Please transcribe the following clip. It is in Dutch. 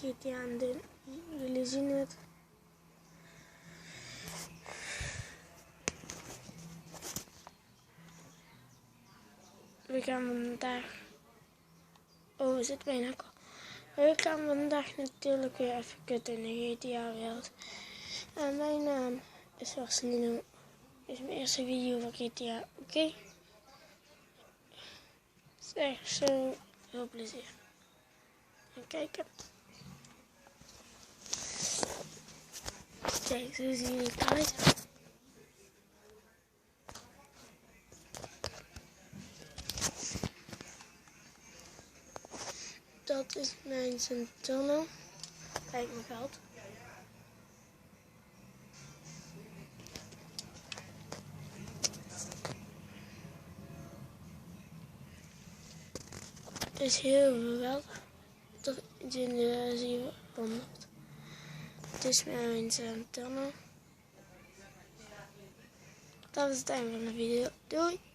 GTA aan het doen. Jullie zien het. We gaan vandaag... Oh, we zitten bijna al. We gaan vandaag natuurlijk weer even kutten in de GTA-wereld. En mijn naam is Marcelino. Dit is mijn eerste video van GTA. Oké? Zeg zo, veel plezier. En kijken. Kijk, zo zien jullie het uit. Dat is mijn Centano. Kijk mijn geld. Het is heel veel geld. Toch iets in de 700. Het is mijn Centano. Dat is het einde van de video. Doei!